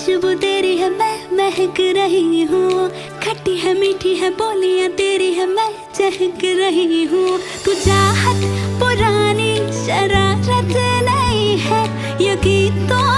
खुशबू तेरी है, मैं महक रही हूँ। खट्टी है मीठी है बोलियां तेरी है, मैं चहक रही हूँ। तू चाहत पुरानी शरारत नहीं है, ये गीतों